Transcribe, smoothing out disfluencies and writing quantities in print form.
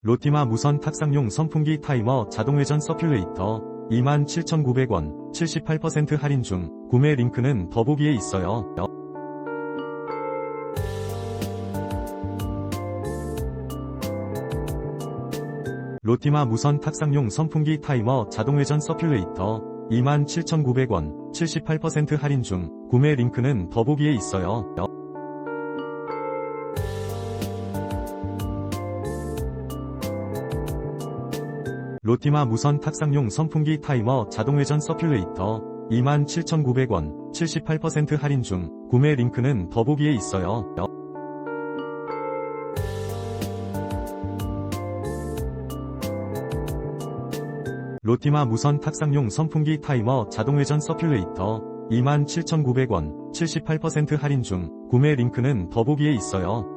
로티마 무선 탁상용 선풍기 타이머 자동회전 서큘레이터 27,900원 78% 할인 중. 구매 링크는 더보기에 있어요. 로티마 무선 탁상용 선풍기 타이머 자동회전 서큘레이터 27,900원 78% 할인 중. 구매 링크는 더보기에 있어요. 로티마 무선 탁상용 선풍기 타이머 자동회전 서큘레이터 27,900원 78% 할인 중. 구매 링크는 더보기에 있어요. 로티마 무선 탁상용 선풍기 타이머 자동회전 서큘레이터 27,900원 78% 할인 중. 구매 링크는 더보기에 있어요.